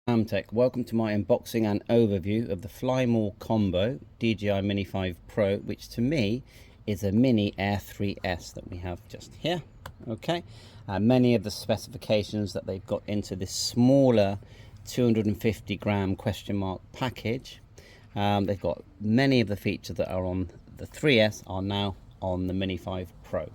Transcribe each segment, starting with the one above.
Tech. Welcome to my unboxing and overview of the FlyMore Combo DJI Mini 5 Pro, which to me is a Mini Air 3S that we have just here. Okay, many of the specifications that they've got into this smaller 250 gram question mark package, they've got many of the features that are on the 3S are now on the Mini 5 Pro.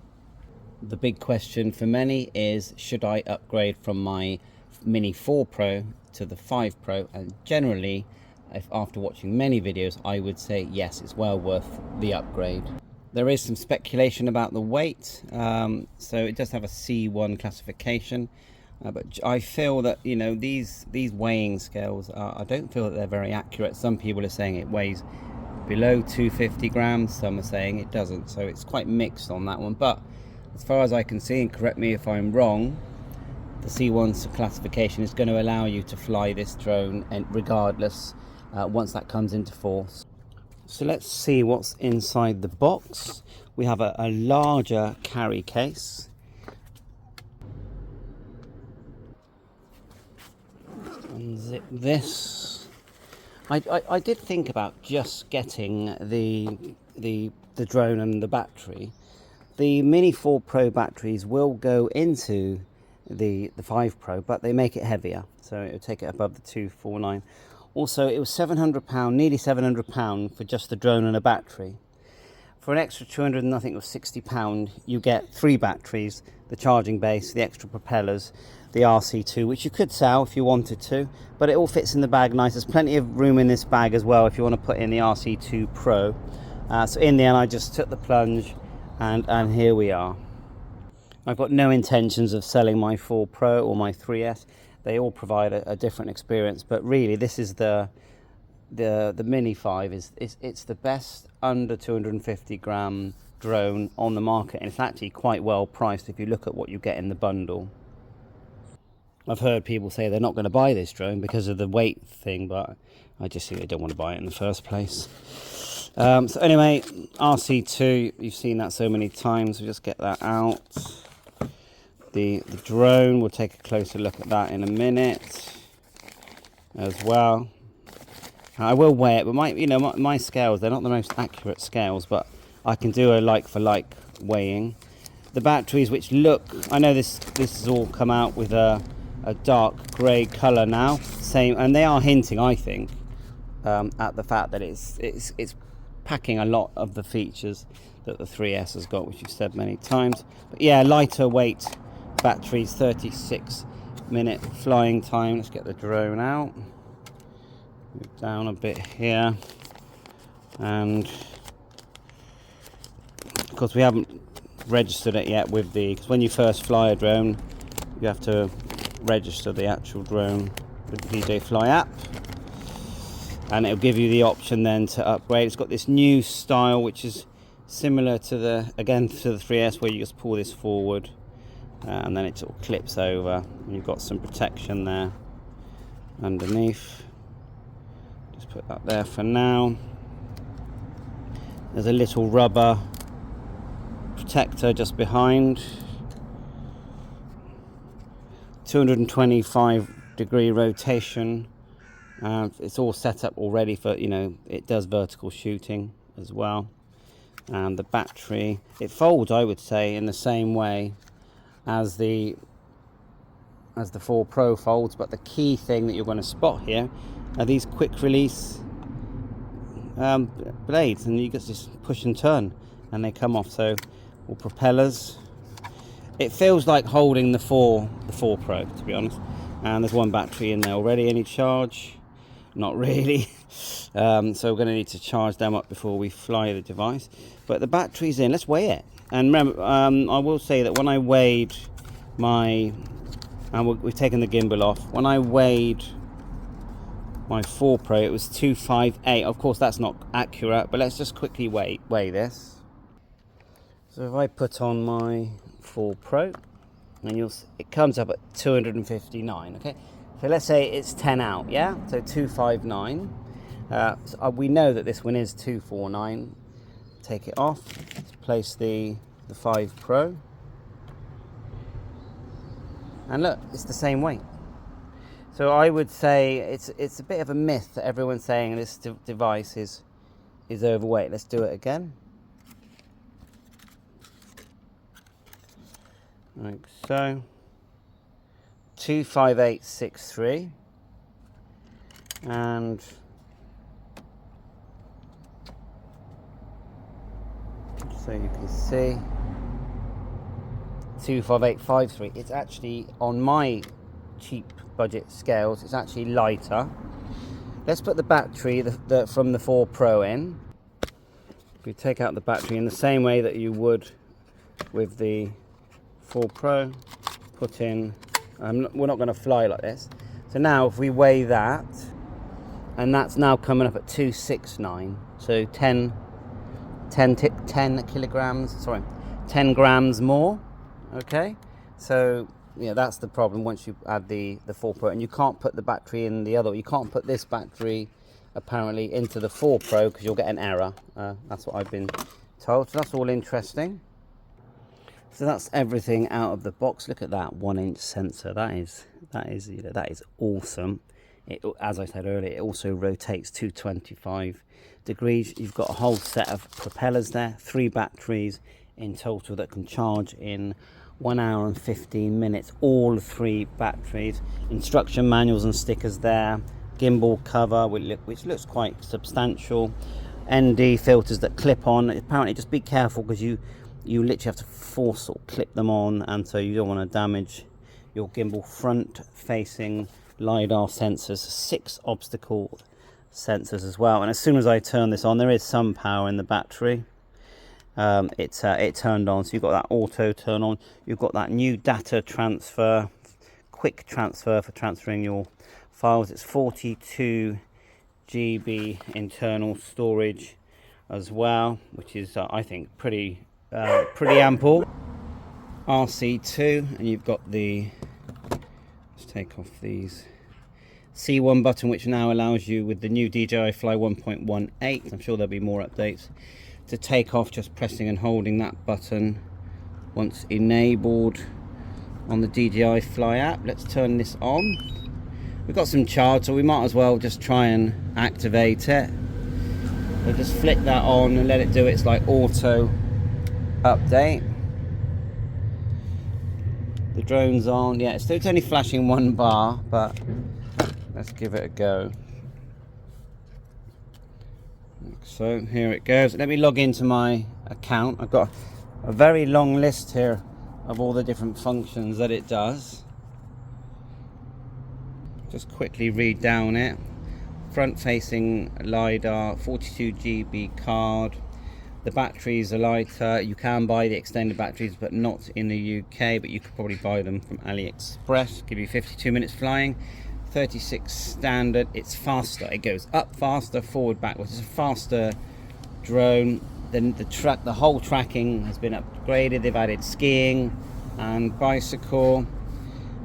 The big question for many is, should I upgrade from my Mini 4 Pro to the 5 Pro? And generally, if after watching many videos, I would say yes, it's well worth the upgrade. There is some speculation about the weight, so it does have a C1 classification, but I feel that these weighing scales I don't feel that they're very accurate. Some people are saying it weighs below 250 grams, some are saying it doesn't, so it's quite mixed on that one. But as far as I can see, and correct me if I'm wrong, the C1 classification is going to allow you to fly this drone and regardless once that comes into force. So let's see what's inside the box. We have a larger carry case. Unzip this. I did think about just getting the drone and the battery. The Mini 4 Pro batteries will go into the 5 Pro, but they make it heavier, so it'll take it above the 249. Also, it was £700, nearly £700 for just the drone and a battery. For an extra 200, and I think it was £60, you get 3 batteries, the charging base, the extra propellers, the RC2, which you could sell if you wanted to, but it all fits in the bag nice. There's plenty of room in this bag as well if you want to put in the RC2 Pro. So in the end, I just took the plunge, and here we are. I've got no intentions of selling my 4 Pro or my 3S. They all provide a different experience, but really this is the Mini 5 it's the best under 250 gram drone on the market, and it's actually quite well priced if you look at what you get in the bundle. I've heard people say they're not going to buy this drone because of the weight thing, but I just think they don't want to buy it in the first place. So anyway, RC2, you've seen that so many times, we'll just get that out. The drone, we'll take a closer look at that in a minute as well. I will weigh it, but my scales, they're not the most accurate scales, but I can do a like for like weighing. The batteries, which look, I know this has all come out with a dark grey colour now, same, and they are hinting, I think, at the fact that it's packing a lot of the features that the 3S has got, which you've said many times. But yeah, lighter weight batteries, 36-minute flying time. Let's get the drone out, move down a bit here, and of course we haven't registered it yet with because when you first fly a drone you have to register the actual drone with the Dji Fly App, and it'll give you the option then to upgrade. It's got this new style which is similar to the 3S, where you just pull this forward and then it sort of clips over, and you've got some protection there underneath. Just put that there for now. There's a little rubber protector just behind. 225-degree rotation. It's all set up already for, it does vertical shooting as well. And the battery, it folds, I would say, in the same way as the 4 Pro folds, but the key thing that you're going to spot here are these quick release blades, and you just push and turn and they come off. So all propellers, it feels like holding the 4 Pro, to be honest. And there's one battery in there already. Any charge? Not really. So we're going to need to charge them up before we fly the device, but the battery's in. Let's weigh it. And remember, I will say that when I weighed we've taken the gimbal off, when I weighed my 4 Pro, it was 258. Of course that's not accurate, but let's just quickly weigh this. So if I put on my 4 Pro, and it comes up at 259. Okay, so let's say it's 10 out, yeah, so 259. So we know that this one is 249. Take it off. Let's place the 5 Pro, and look, it's the same weight. So I would say it's a bit of a myth that everyone's saying this device is overweight. Let's do it again. Like so. 25863, and so you can see 25853. It's actually, on my cheap budget scales, it's actually lighter. Let's put the battery from the 4 Pro in. We take out the battery in the same way that you would with the 4 Pro. Put in, we're not going to fly like this. So now if we weigh that, and that's now coming up at 269, so 10 kilograms, sorry, 10 grams more. Okay, so yeah, that's the problem once you add the 4 Pro, and you can't put the battery in the other. You can't put this battery apparently into the 4 Pro because you'll get an error. That's what I've been told. So that's all interesting. So that's everything out of the box. Look at that 1-inch sensor. That is awesome. It, as I said earlier, it also rotates 225 degrees. You've got a whole set of propellers there, 3 batteries in total that can charge in 1 hour and 15 minutes. All 3 batteries. Instruction manuals and stickers there. Gimbal cover, which looks quite substantial. ND filters that clip on. Apparently, just be careful because you literally have to force or clip them on, and so you don't want to damage your gimbal. Front facing LiDAR sensors, 6 obstacle sensors as well. And as soon as I turn this on, there is some power in the battery. It turned on, so you've got that auto turn on. You've got that new data transfer, quick transfer for transferring your files. It's 42 GB internal storage as well, which is I think pretty ample. RC2, and you've got the, let's take off these, C1 button, which now allows you with the new DJI Fly 1.18, I'm sure there'll be more updates, to take off just pressing and holding that button once enabled on the DJI Fly app. Let's turn this on. We've got some charge, so we might as well just try and activate it. So just flick that on and let it do its like auto update. The drone's on. Yeah, it's only flashing 1 bar, but let's give it a go. So here it goes. Let me log into my account. I've got a very long list here of all the different functions that it does. Just quickly read down it. Front facing LiDAR, 42 GB card. The batteries are lighter. You can buy the extended batteries, but not in the UK, but you could probably buy them from AliExpress. Give you 52 minutes flying. 36 standard. It's faster. It goes up faster, forward, backwards. It's a faster drone. Then the whole tracking has been upgraded. They've added skiing and bicycle.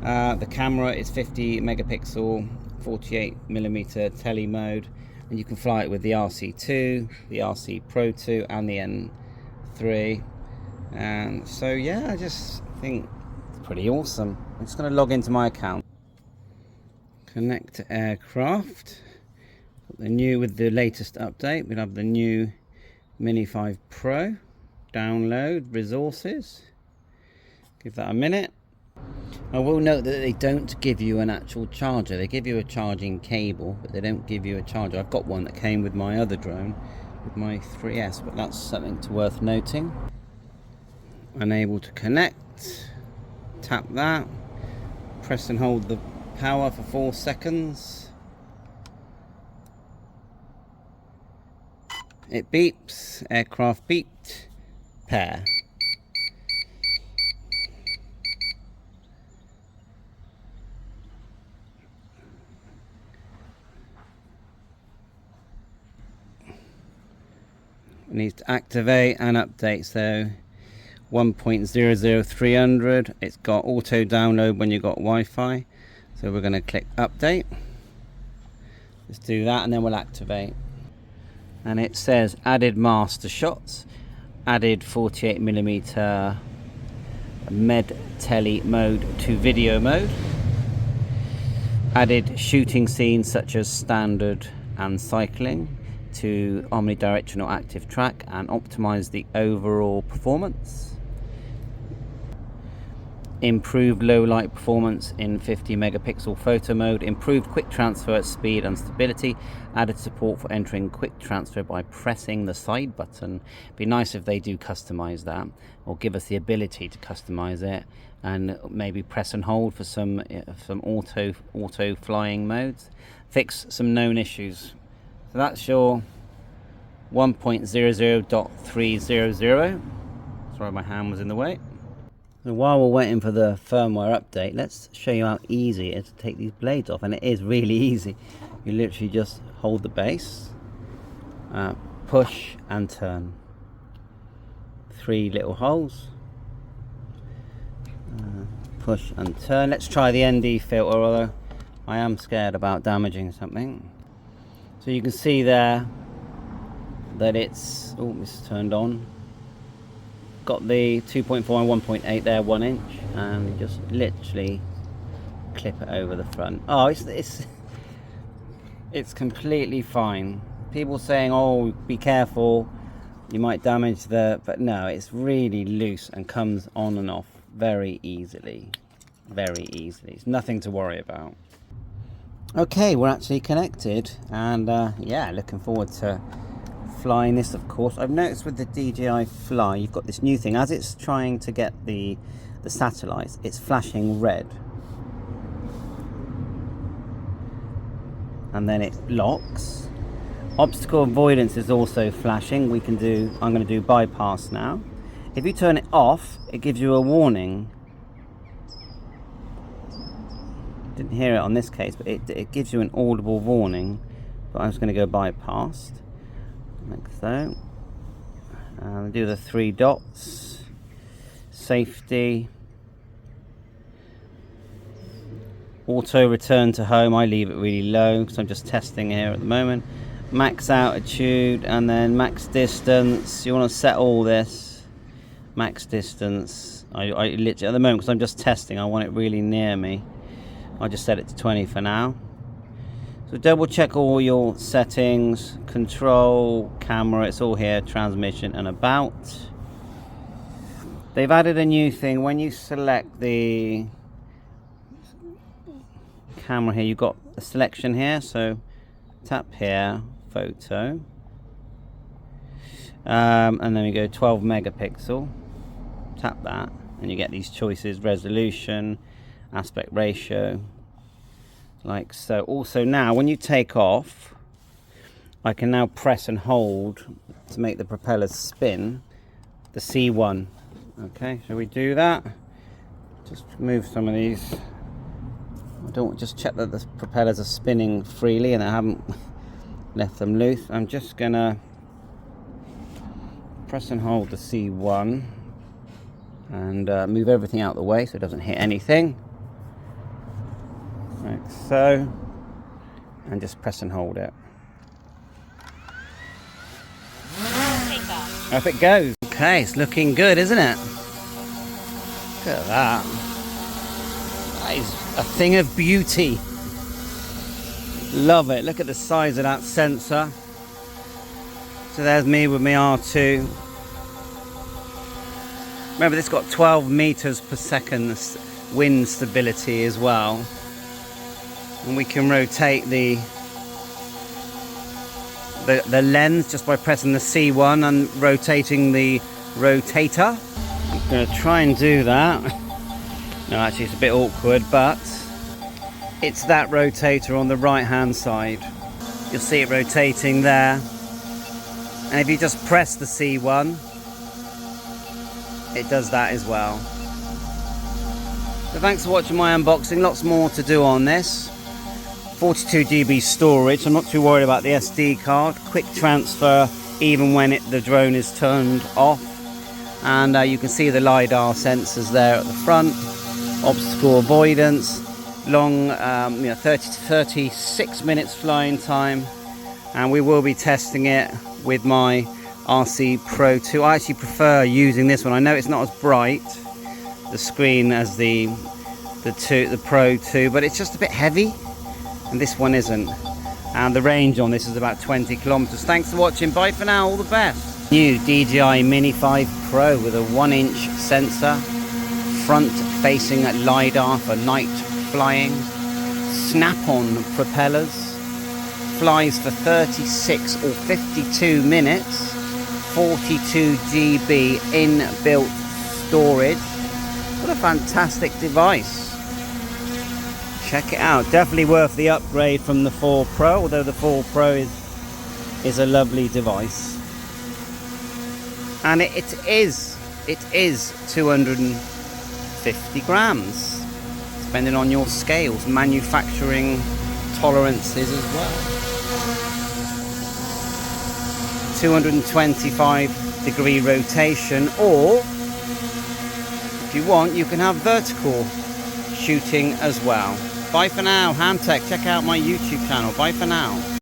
The camera is 50 megapixel, 48mm tele mode. And you can fly it with the RC2, the RC Pro 2 and the N3. And so yeah, I just think it's pretty awesome. I'm just going to log into my account. Connect to aircraft. The new, with the latest update, we'll have the new Mini 5 Pro. Download resources. Give that a minute. I will note that they don't give you an actual charger. They give you a charging cable, but they don't give you a charger. I've got one that came with my other drone, with my 3S, but that's something worth noting. Unable to connect. Tap that. Press and hold the power for 4 seconds. It beeps. Aircraft beeped. Pair. It needs to activate and update. So 1.00300. It's got auto download when you got Wi-Fi. So we're going to click update. Let's do that and then we'll activate. And it says added master shots, added 48mm med tele mode to video mode. Added shooting scenes such as standard and cycling to omnidirectional active track and optimize the overall performance. Improved low light performance in 50 megapixel photo mode, improved quick transfer speed and stability, added support for entering quick transfer by pressing the side button. Be nice if they do customize that, or give us the ability to customize it, and maybe press and hold for some auto flying modes. Fix some known issues. So that's your 1.00.300. Sorry, my hand was in the way. So while we're waiting for the firmware update, let's show you how easy it is to take these blades off, and it is really easy. You literally just hold the base, push and turn. 3 little holes, push and turn. Let's try the ND filter, although I am scared about damaging something. So you can see there that it's, oh, it's turned on. Got the 2.4 and 1.8 there, 1 inch, and just literally clip it over the front. Oh, it's completely fine. People saying, oh, be careful, you might damage the, but no, it's really loose and comes on and off very easily. It's nothing to worry about. Okay, we're actually connected, and yeah, looking forward to flying this, of course. I've noticed with the DJI Fly, you've got this new thing. As it's trying to get the satellites, it's flashing red. And then it locks. Obstacle avoidance is also flashing. I'm going to do bypass now. If you turn it off, it gives you a warning. Didn't hear it on this case, but it gives you an audible warning. But I'm just going to go bypass. Like so, and do the 3 dots, safety, auto return to home. I leave it really low because I'm just testing here at the moment. Max altitude, and then max distance. You want to set all this. Max distance. I literally at the moment, because I'm just testing, I want it really near me. I'll just set it to 20 for now. So double check all your settings, control, camera, it's all here, transmission and about. They've added a new thing. When you select the camera here, you've got a selection here, so tap here, photo. And then we go 12 megapixel, tap that, and you get these choices, resolution, aspect ratio, like so. Also now when you take off, I can now press and hold to make the propellers spin, the C1. Okay, shall we do that? Just move some of these. I don't just check that the propellers are spinning freely and I haven't left them loose. I'm just gonna press and hold the C1 and move everything out of the way so it doesn't hit anything. Like so, and just press and hold it. Up it goes. Okay, it's looking good, isn't it? Look at that. That is a thing of beauty. Love it. Look at the size of that sensor. So there's me with my R2. Remember, this got 12 meters per second wind stability as well. And we can rotate the lens just by pressing the C1 and rotating the rotator. I'm going to try and do that. No, actually it's a bit awkward, but it's that rotator on the right hand side. You'll see it rotating there. And if you just press the C1, it does that as well. So thanks for watching my unboxing. Lots more to do on this. 42 GB storage. I'm not too worried about the SD card. Quick transfer even when the drone is turned off. And you can see the LiDAR sensors there at the front. Obstacle avoidance. Long 30 to 36 minutes flying time. And we will be testing it with my RC Pro 2. I actually prefer using this one. I know it's not as bright, the screen, as the Pro 2, but it's just a bit heavy. and this one isn't. And the range on this is about 20 kilometers. Thanks for watching. Bye for now. All the best. New DJI Mini 5 Pro with a 1-inch sensor, front-facing LiDAR for night flying, snap-on propellers, flies for 36 or 52 minutes, 42 GB inbuilt storage. What a fantastic device. Check it out. Definitely worth the upgrade from the 4 Pro, although the 4 Pro is a lovely device. And it is 250 grams, depending on your scales, manufacturing tolerances as well. 225-degree rotation, or if you want, you can have vertical shooting as well. Bye for now, Hamtech. Check out my YouTube channel. Bye for now.